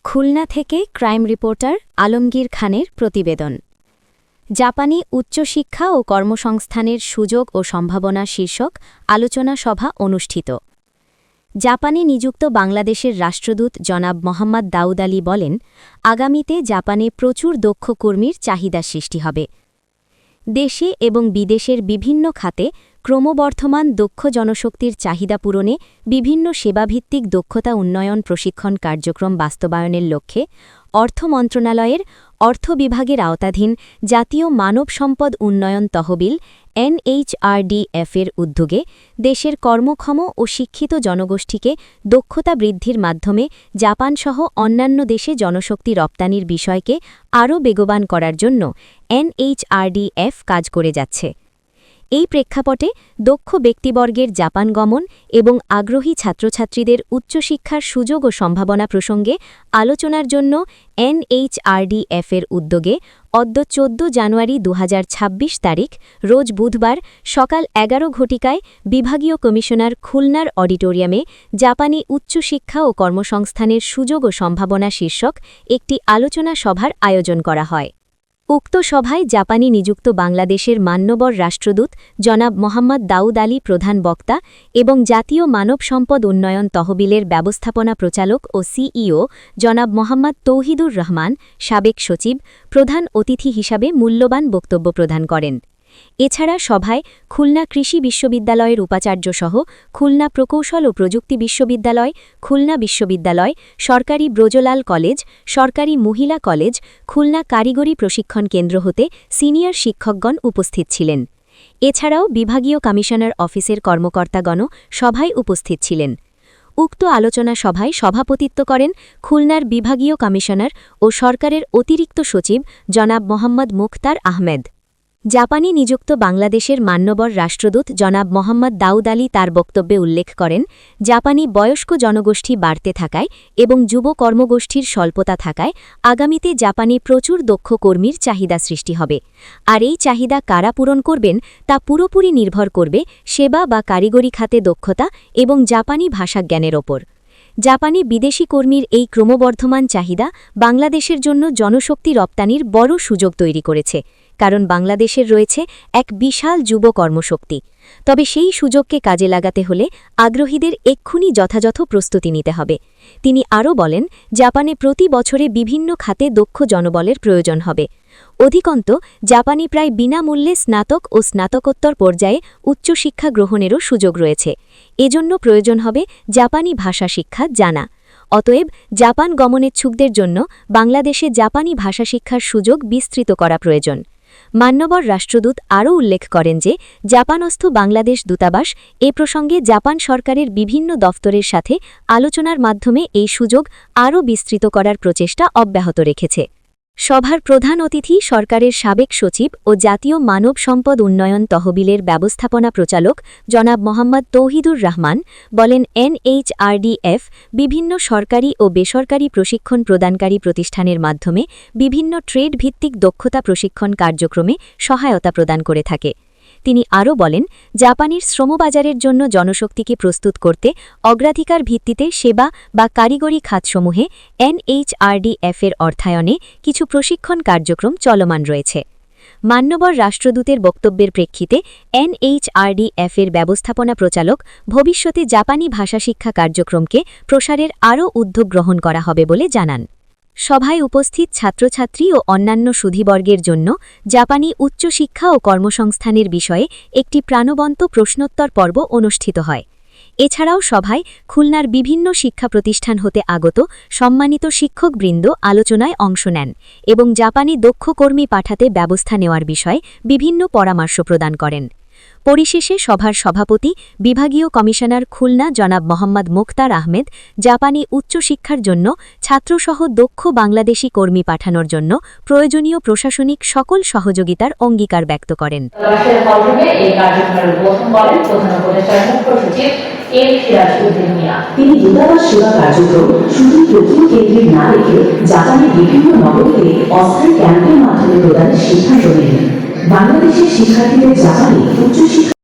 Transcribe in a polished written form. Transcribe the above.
খুলনা থেকে crime reporter Alamgir খানের প্রতিবেদন। জাপানি উচ্চশিক্ষা ও কর্মসংস্থানের সুযোগ ও সম্ভাবনা শীর্ষক আলোচনা সভা অনুষ্ঠিত। জাপানে নিযুক্ত বাংলাদেশের রাষ্ট্রদূত জনাব মোহাম্মদ দাউদ আলী বলেন, আগামীতে জাপানে প্রচুর দক্ষ কর্মীর চাহিদা সৃষ্টি হবে। দেশে এবং বিদেশের বিভিন্ন খাতে ক্রমবর্ধমান দক্ষ জনশক্তির চাহিদা পূরণে বিভিন্ন সেবাভিত্তিক দক্ষতা উন্নয়ন প্রশিক্ষণ কার্যক্রম বাস্তবায়নের লক্ষ্যে অর্থ মন্ত্রণালয়ের অর্থ বিভাগের আওতাধীন জাতীয় মানব সম্পদ উন্নয়ন তহবিল NHRDF-এর উদ্যোগে দেশের কর্মক্ষম ও শিক্ষিত জনগোষ্ঠীকে দক্ষতা বৃদ্ধির মাধ্যমে জাপানসহ অন্যান্য দেশে জনশক্তি রপ্তানির বিষয়কে আরও বেগবান করার জন্য NHRDF কাজ করে যাচ্ছে। এই প্রেক্ষাপটে দক্ষ ব্যক্তিবর্গের জাপান গমন এবং আগ্রহী ছাত্রছাত্রীদের উচ্চশিক্ষার সুযোগ ও সম্ভাবনা প্রসঙ্গে আলোচনার জন্য NHRDF-এর উদ্যোগে অদ্য 14 জানুয়ারি 2026 তারিখ রোজ বুধবার সকাল 11 ঘটিকায় বিভাগীয় কমিশনার খুলনার অডিটোরিয়ামে জাপানি উচ্চশিক্ষা ও কর্মসংস্থানের সুযোগ ও সম্ভাবনা শীর্ষক একটি আলোচনা সভার আয়োজন করা হয়। উক্ত সভায় জাপানি নিযুক্ত বাংলাদেশের মান্যবর রাষ্ট্রদূত জনাব মোহাম্মদ দাউদ আলী প্রধান বক্তা এবং জাতীয় মানব সম্পদ উন্নয়ন তহবিলের ব্যবস্থাপনা প্রচালক ও CEO জনাব মোহাম্মদ তৌহিদুর রহমান সাবেক সচিব প্রধান অতিথি হিসাবে মূল্যবান বক্তব্য প্রদান করেন। এছাড়া সভায় খুলনা কৃষি বিশ্ববিদ্যালয়ের উপাচার্যসহ খুলনা প্রকৌশল ও প্রযুক্তি বিশ্ববিদ্যালয়, খুলনা বিশ্ববিদ্যালয়, সরকারি ব্রজলাল কলেজ, সরকারি মহিলা কলেজ, খুলনা কারিগরি প্রশিক্ষণ কেন্দ্র হতে সিনিয়র শিক্ষকগণ উপস্থিত ছিলেন। এছাড়াও বিভাগীয় কমিশনার অফিসের কর্মকর্তাগণও সভায় উপস্থিত ছিলেন। উক্ত আলোচনা সভায় সভাপতিত্ব করেন খুলনার বিভাগীয় কমিশনার ও সরকারের অতিরিক্ত সচিব জনাব মোহাম্মদ মুখতার আহমেদ। জাপানি নিযুক্ত বাংলাদেশের মান্যবর রাষ্ট্রদূত জনাব মোহাম্মদ দাউদ আলী তার বক্তব্যে উল্লেখ করেন, জাপানি বয়স্ক জনগোষ্ঠী বাড়তে থাকায় এবং যুব কর্মগোষ্ঠীর স্বল্পতা থাকায় আগামীতে জাপানে প্রচুর দক্ষ কর্মীর চাহিদা সৃষ্টি হবে। আর এই চাহিদা কারা পূরণ করবেন তা পুরোপুরি নির্ভর করবে সেবা বা কারিগরি খাতে দক্ষতা এবং জাপানি ভাষাজ্ঞানের ওপর। জাপানি বিদেশি কর্মীর এই ক্রমবর্ধমান চাহিদা বাংলাদেশের জন্য জনশক্তি রপ্তানির বড় সুযোগ তৈরি করেছে, কারণ বাংলাদেশের রয়েছে এক বিশাল যুব কর্মশক্তি। তবে সেই সুযোগকে কাজে লাগাতে হলে আগ্রহীদের এক্ষুনি যথাযথ প্রস্তুতি নিতে হবে। তিনি আরও বলেন, জাপানে প্রতি বছরে বিভিন্ন খাতে দক্ষ জনবলের প্রয়োজন হবে। অধিকন্তু জাপানি প্রায় বিনামূল্যে স্নাতক ও স্নাতকোত্তর পর্যায়ে উচ্চশিক্ষা গ্রহণেরও সুযোগ রয়েছে। এজন্য প্রয়োজন হবে জাপানি ভাষা শিক্ষা জানা। অতএব জাপান গমনেচ্ছুকদের জন্য বাংলাদেশে জাপানি ভাষা শিক্ষার সুযোগ বিস্তৃত করা প্রয়োজন। মান্যবর রাষ্ট্রদূত আরও উল্লেখ করেন যে জাপানস্থ বাংলাদেশ দূতাবাস এ প্রসঙ্গে জাপান সরকারের বিভিন্ন দফতরের সাথে আলোচনার মাধ্যমে এই সুযোগ আরও বিস্তৃত করার প্রচেষ্টা অব্যাহত রেখেছে। সভার প্রধান অতিথি সরকারের সাবেক সচিব ও জাতীয় মানব সম্পদ উন্নয়ন তহবিলের ব্যবস্থাপনা প্রচালক জনাব মোহাম্মদ তৌহিদুর রহমান বলেন, NHRDF বিভিন্ন সরকারি ও বেসরকারি প্রশিক্ষণ প্রদানকারী প্রতিষ্ঠানের মাধ্যমে বিভিন্ন ট্রেড ভিত্তিক দক্ষতা প্রশিক্ষণ কার্যক্রমে সহায়তা প্রদান করে থাকে। তিনি আরও বলেন, জাপানের শ্রমবাজারের জন্য জনশক্তিকে প্রস্তুত করতে অগ্রাধিকার ভিত্তিতে সেবা বা কারিগরি খাতসমূহে NHRDF-এর অর্থায়নে কিছু প্রশিক্ষণ কার্যক্রম চলমান রয়েছে। মান্যবর রাষ্ট্রদূতের বক্তব্যের প্রেক্ষিতে NHRDF-এর ব্যবস্থাপনা প্রচালক ভবিষ্যতে জাপানি ভাষা শিক্ষা কার্যক্রমকে প্রসারের আরও উদ্যোগ গ্রহণ করা হবে বলে জানান। সভায় উপস্থিত ছাত্রছাত্রী ও অন্যান্য সুধীবর্গের জন্য জাপানি উচ্চশিক্ষা ও কর্মসংস্থানের বিষয়ে একটি প্রাণবন্ত প্রশ্নোত্তর পর্ব অনুষ্ঠিত হয়। এছাড়াও সভায় খুলনার বিভিন্ন শিক্ষা প্রতিষ্ঠান হতে আগত সম্মানিত শিক্ষকবৃন্দ আলোচনায় অংশ নেন এবং জাপানি দক্ষ কর্মী পাঠাতে ব্যবস্থা নেওয়ার বিষয়ে বিভিন্ন পরামর্শ প্রদান করেন। পরিশেষে সভার সভাপতি বিভাগীয় কমিশনার খুলনা জনাব মোহাম্মদ মুখতার আহমেদ জাপানি উচ্চশিক্ষার জন্য ছাত্রসহ দক্ষ বাংলাদেশি কর্মী পাঠানোর জন্য প্রয়োজনীয় প্রশাসনিক সকল সহযোগিতার অঙ্গীকার ব্যক্ত করেন। তিনি দূতাবাস সেবা কার্যক্রম শুধু টোকিও কেন্দ্রিক না রেখে জাপানের বিভিন্ন নগরীতে অস্থায়ী ক্যাম্পের মাধ্যমে প্রদানের সিদ্ধান্ত নেন। বাংলাদেশের শিক্ষার্থীদের জাপানে উচ্চশিক্ষা